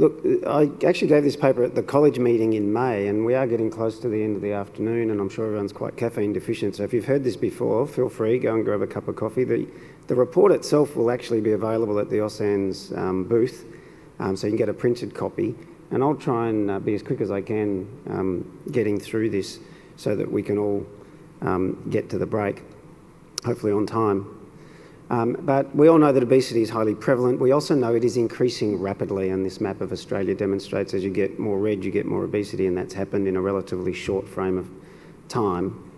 Look, I actually gave this paper at the college meeting in May, and we are getting close to the end of the afternoon, and I'm sure everyone's quite caffeine deficient, so if you've heard this before, feel free, go and grab a cup of coffee. The report itself will actually be available at the AUSAN's booth, so you can get a printed copy, and I'll try and be as quick as I can getting through this so that we can all get to the break, hopefully on time. But we all know that obesity is highly prevalent. We also know it is increasing rapidly, and this map of Australia demonstrates as you get more red, you get more obesity, and that's happened in a relatively short frame of time.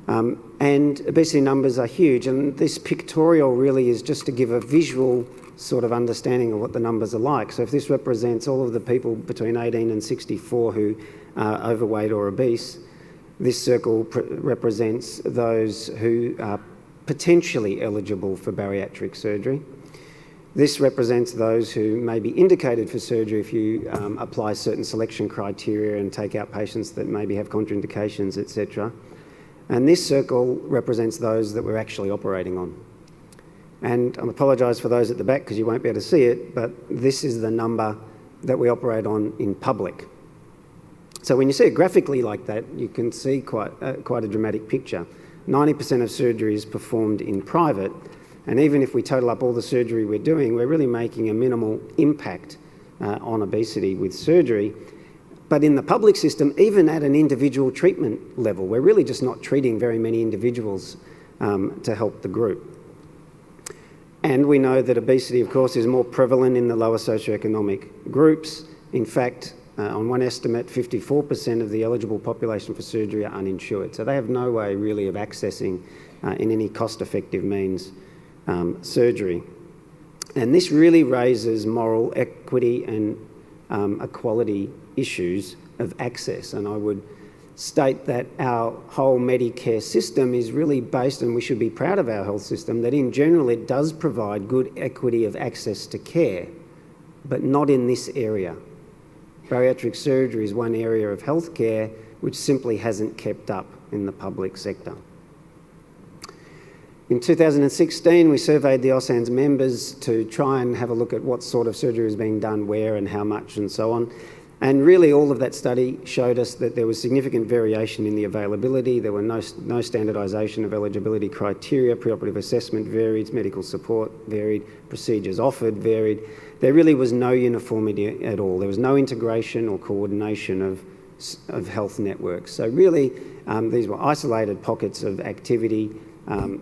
And obesity numbers are huge, and this pictorial really is just to give a visual sort of understanding of what the numbers are like. So if this represents all of the people between 18 and 64 who are overweight or obese, this circle represents those who are potentially eligible for bariatric surgery. This represents those who may be indicated for surgery if you apply certain selection criteria and take out patients that maybe have contraindications, etc. And this circle represents those that we're actually operating on. And I apologise for those at the back because you won't be able to see it, but this is the number that we operate on in public. So when you see it graphically like that, you can see quite a dramatic picture. 90% of surgery is performed in private, and even if we total up all the surgery we're doing, we're really making a minimal impact on obesity with surgery. But in the public system, even at an individual treatment level, we're really just not treating very many individuals to help the group. And we know that obesity, of course, is more prevalent in the lower socioeconomic groups. In fact, on one estimate, 54% of the eligible population for surgery are uninsured. So they have no way really of accessing in any cost-effective means surgery. And this really raises moral equity and equality issues of access. And I would state that our whole Medicare system is really based, and we should be proud of our health system, that in general it does provide good equity of access to care, but not in this area. Bariatric surgery is one area of healthcare which simply hasn't kept up in the public sector. In 2016, we surveyed the AUSAN's members to try and have a look at what sort of surgery is being done where and how much and so on. And really all of that study showed us that there was significant variation in the availability. There were no standardisation of eligibility criteria, preoperative assessment varied, medical support varied, procedures offered varied. There really was no uniformity at all. There was no integration or coordination of health networks. So really, these were isolated pockets of activity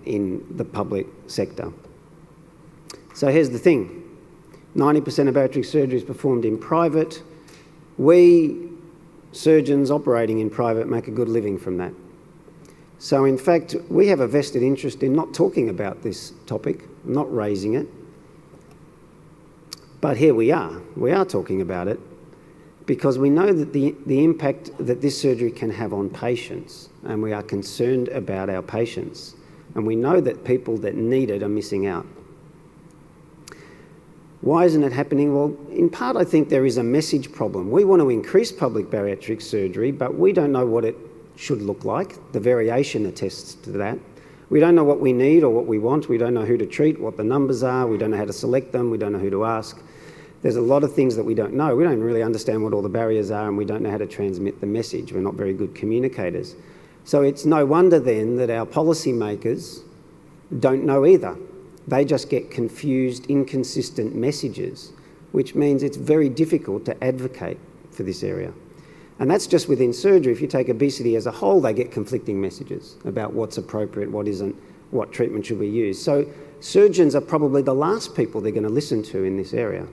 in the public sector. So here's the thing. 90% of bariatric surgery is performed in private. We, surgeons operating in private, make a good living from that. So in fact, we have a vested interest in not talking about this topic, not raising it. But here we are talking about it because we know that the impact that this surgery can have on patients, and we are concerned about our patients, and we know that people that need it are missing out. Why isn't it happening? Well, in part, I think there is a message problem. We want to increase public bariatric surgery, but we don't know what it should look like. The variation attests to that. We don't know what we need or what we want. We don't know who to treat, what the numbers are. We don't know how to select them. We don't know who to ask. There's a lot of things that we don't know. We don't really understand what all the barriers are, and we don't know how to transmit the message. We're not very good communicators. So it's no wonder then that our policymakers don't know either. They just get confused, inconsistent messages, which means it's very difficult to advocate for this area. And that's just within surgery. If you take obesity as a whole, they get conflicting messages about what's appropriate, what isn't, what treatment should we use. So surgeons are probably the last people they're going to listen to in this area.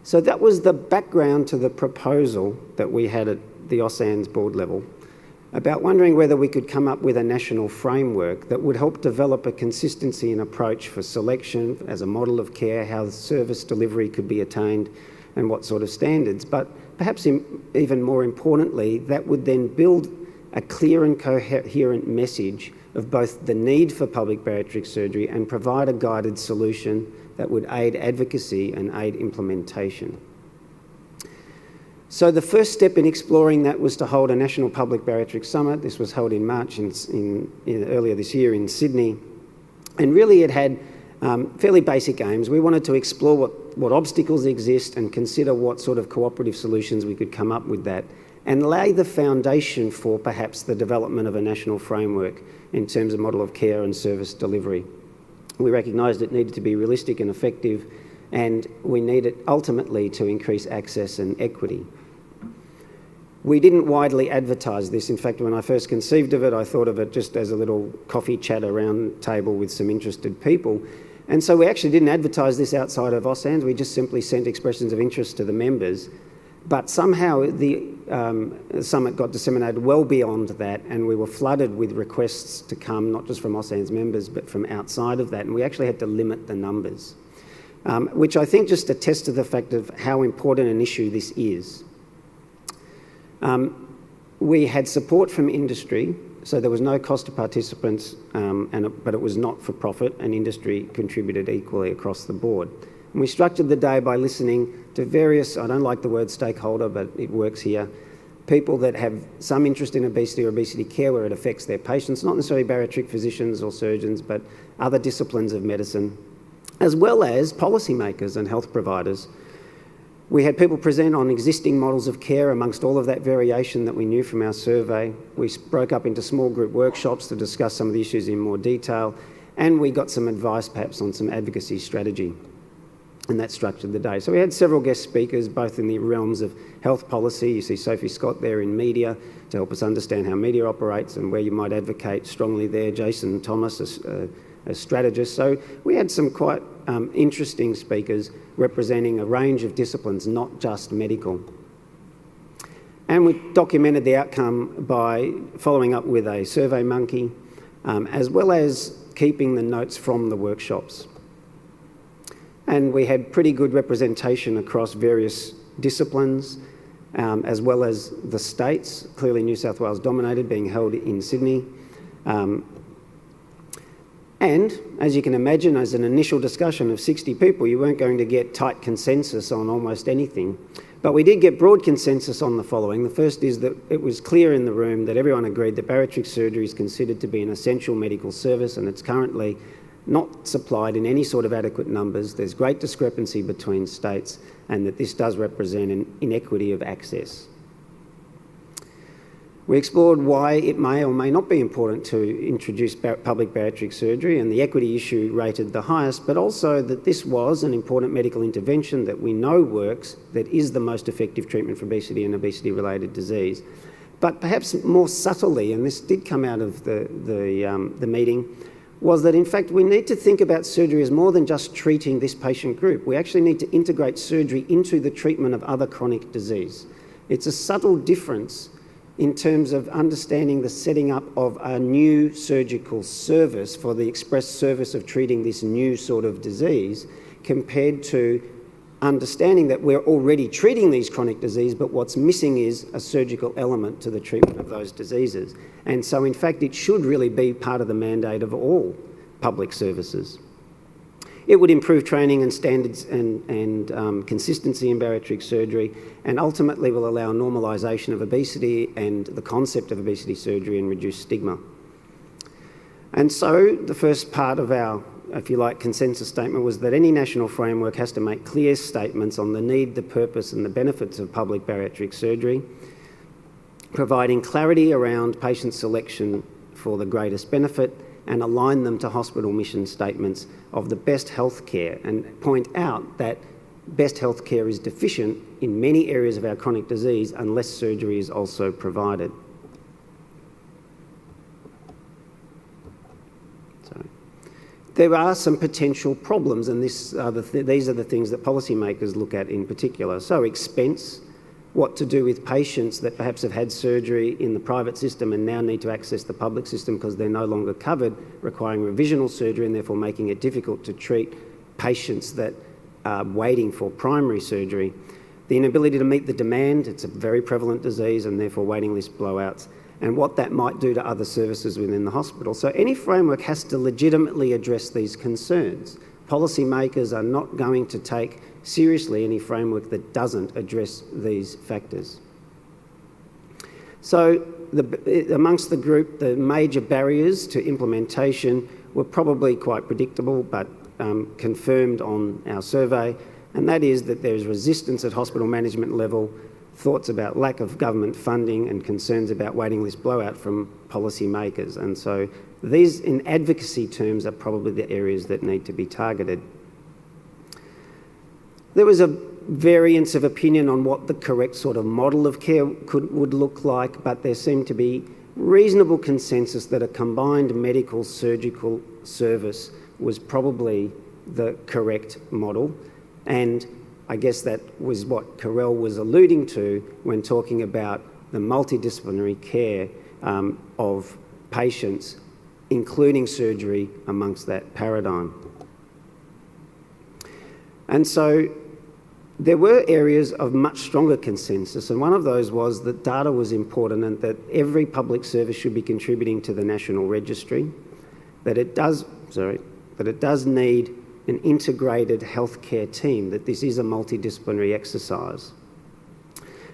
So that was the background to the proposal that we had at the AUSAN's board level about wondering whether we could come up with a national framework that would help develop a consistency in approach for selection as a model of care, how the service delivery could be attained, and what sort of standards. But perhaps even more importantly, that would then build a clear and coherent message of both the need for public bariatric surgery and provide a guided solution that would aid advocacy and aid implementation. So the first step in exploring that was to hold a National Public Bariatric Summit. This was held in March earlier this year in Sydney. And really it had Fairly basic aims. We wanted to explore what obstacles exist and consider what sort of cooperative solutions we could come up with that, and lay the foundation for perhaps the development of a national framework in terms of model of care and service delivery. We recognised it needed to be realistic and effective, and we needed ultimately to increase access and equity. We didn't widely advertise this. In fact, when I first conceived of it, I thought of it just as a little coffee chat around table with some interested people. And so we actually didn't advertise this outside of AUSANZ. We just simply sent expressions of interest to the members. But somehow the summit got disseminated well beyond that, and we were flooded with requests to come, not just from AUSANZ members, but from outside of that. And we actually had to limit the numbers, which I think just attests to the fact of how important an issue this is. We had support from industry, so there was no cost to participants, but it was not for profit, and industry contributed equally across the board. And we structured the day by listening to various, I don't like the word stakeholder, but it works here, people that have some interest in obesity or obesity care where it affects their patients, not necessarily bariatric physicians or surgeons, but other disciplines of medicine, as well as policymakers and health providers. We had people present on existing models of care amongst all of that variation that we knew from our survey. We broke up into small group workshops to discuss some of the issues in more detail, and we got some advice perhaps on some advocacy strategy, and that structured the day. So we had several guest speakers, both in the realms of health policy. You see Sophie Scott there in media to help us understand how media operates and where you might advocate strongly there. Jason Thomas, a strategist. So we had some quite interesting speakers representing a range of disciplines, not just medical. And we documented the outcome by following up with a survey monkey, as well as keeping the notes from the workshops. And we had pretty good representation across various disciplines, as well as the states. Clearly New South Wales dominated, being held in Sydney. And as you can imagine, as an initial discussion of 60 people, you weren't going to get tight consensus on almost anything. But we did get broad consensus on the following. The first is that it was clear in the room that everyone agreed that bariatric surgery is considered to be an essential medical service, and it's currently not supplied in any sort of adequate numbers. There's great discrepancy between states, and that this does represent an inequity of access. We explored why it may or may not be important to introduce public bariatric surgery, and the equity issue rated the highest, but also that this was an important medical intervention that we know works, that is the most effective treatment for obesity and obesity-related disease. But perhaps more subtly, and this did come out of the meeting, was that in fact we need to think about surgery as more than just treating this patient group. We actually need to integrate surgery into the treatment of other chronic disease. It's a subtle difference in terms of understanding the setting up of a new surgical service for the express service of treating this new sort of disease, compared to understanding that we're already treating these chronic diseases, but what's missing is a surgical element to the treatment of those diseases. And so in fact it should really be part of the mandate of all public services. It would improve training and standards and consistency in bariatric surgery, and ultimately will allow normalisation of obesity and the concept of obesity surgery and reduce stigma. And so the first part of our, if you like, consensus statement was that any national framework has to make clear statements on the need, the purpose and the benefits of public bariatric surgery, providing clarity around patient selection for the greatest benefit, and align them to hospital mission statements of the best health care, and point out that best health care is deficient in many areas of our chronic disease unless surgery is also provided. There are some potential problems, and these are the things that policymakers look at in particular. So expense, what to do with patients that perhaps have had surgery in the private system and now need to access the public system because they're no longer covered, requiring revisional surgery and therefore making it difficult to treat patients that are waiting for primary surgery. The inability to meet the demand, it's a very prevalent disease, and therefore waiting list blowouts, and what that might do to other services within the hospital. So any framework has to legitimately address these concerns. Policymakers are not going to take seriously any framework that doesn't address these factors. So amongst the group, the major barriers to implementation were probably quite predictable, but confirmed on our survey, and that is that there is resistance at hospital management level, thoughts about lack of government funding and concerns about waiting list blowout from policy makers. And so these, in advocacy terms, are probably the areas that need to be targeted. There was a variance of opinion on what the correct sort of model of care would look like, but there seemed to be reasonable consensus that a combined medical surgical service was probably the correct model. And I guess that was what Carell was alluding to when talking about the multidisciplinary care of patients, including surgery amongst that paradigm. And so there were areas of much stronger consensus, and one of those was that data was important and that every public service should be contributing to the National Registry, that it does need an integrated healthcare team, that this is a multidisciplinary exercise,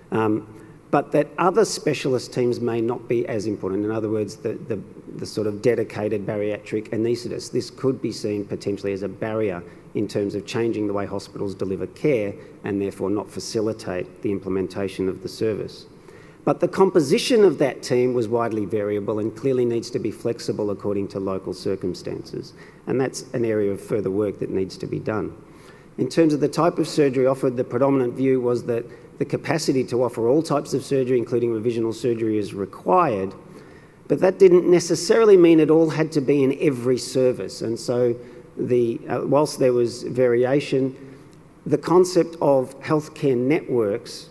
but that other specialist teams may not be as important. In other words, the sort of dedicated bariatric anaesthetist, this could be seen potentially as a barrier in terms of changing the way hospitals deliver care and therefore not facilitate the implementation of the service. But the composition of that team was widely variable and clearly needs to be flexible according to local circumstances. And that's an area of further work that needs to be done. In terms of the type of surgery offered, the predominant view was that the capacity to offer all types of surgery, including revisional surgery, is required, but that didn't necessarily mean it all had to be in every service. And so whilst there was variation, the concept of healthcare networks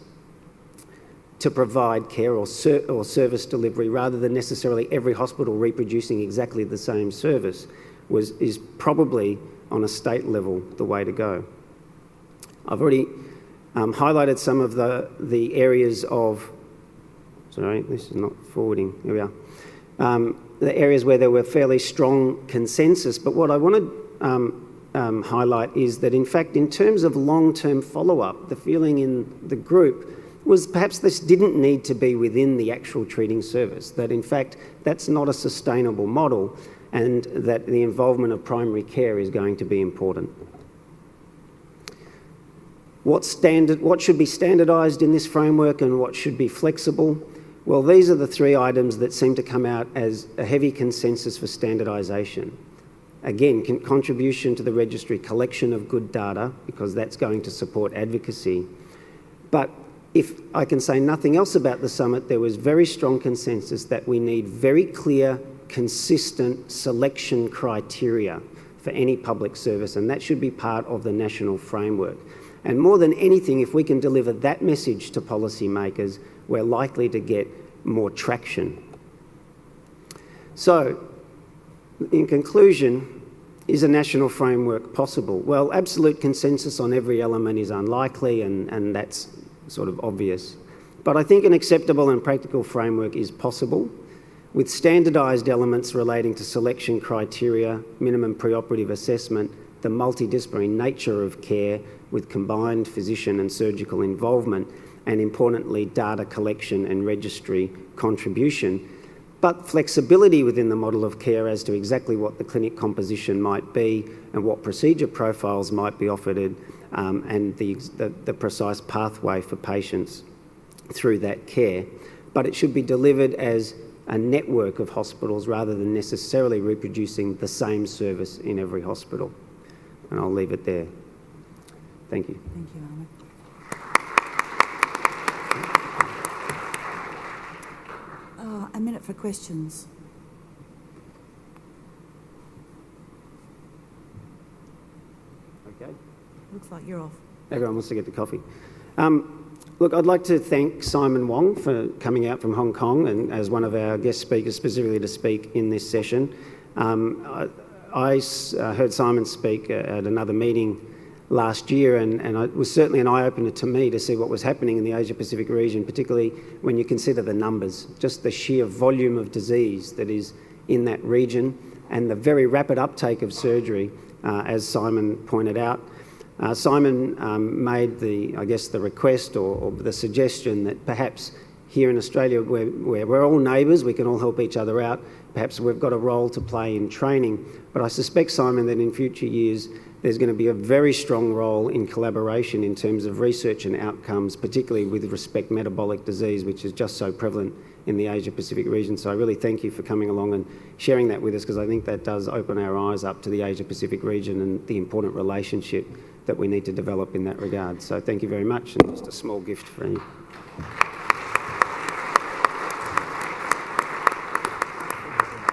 to provide care or service delivery, rather than necessarily every hospital reproducing exactly the same service, is probably on a state level the way to go. I've already highlighted some of the areas of, sorry, this is not forwarding, here we are, the areas where there were fairly strong consensus, but what I want to highlight is that in fact in terms of long-term follow-up, the feeling in the group was perhaps this didn't need to be within the actual treating service, that in fact that's not a sustainable model and that the involvement of primary care is going to be important. What should be standardised in this framework and what should be flexible? Well, these are the three items that seem to come out as a heavy consensus for standardisation. Again, contribution to the registry, collection of good data, because that's going to support advocacy. But if I can say nothing else about the summit, there was very strong consensus that we need very clear, consistent selection criteria for any public service, and that should be part of the national framework. And more than anything, if we can deliver that message to policymakers, we're likely to get more traction. So, in conclusion, is a national framework possible? Well, absolute consensus on every element is unlikely, and that's sort of obvious. But I think an acceptable and practical framework is possible, with standardised elements relating to selection criteria, minimum preoperative assessment, the multidisciplinary nature of care with combined physician and surgical involvement, and importantly, data collection and registry contribution, but flexibility within the model of care as to exactly what the clinic composition might be and what procedure profiles might be offered, and the precise pathway for patients through that care. But it should be delivered as a network of hospitals rather than necessarily reproducing the same service in every hospital. And I'll leave it there. Thank you. Thank you, Ahmad. A minute for questions. Okay. Looks like you're off. Everyone wants to get the coffee. Look, I'd like to thank Simon Wong for coming out from Hong Kong and as one of our guest speakers specifically to speak in this session. I heard Simon speak at another meeting last year, and it was certainly an eye-opener to me to see what was happening in the Asia-Pacific region, particularly when you consider the numbers, just the sheer volume of disease that is in that region and the very rapid uptake of surgery, as Simon pointed out. Simon made the request or the suggestion that perhaps here in Australia, where we're all neighbours, we can all help each other out, perhaps we've got a role to play in training. But I suspect, Simon, that in future years, there's going to be a very strong role in collaboration in terms of research and outcomes, particularly with respect to metabolic disease, which is just so prevalent in the Asia-Pacific region. So I really thank you for coming along and sharing that with us, because I think that does open our eyes up to the Asia-Pacific region and the important relationship that we need to develop in that regard. So thank you very much, and just a small gift for you.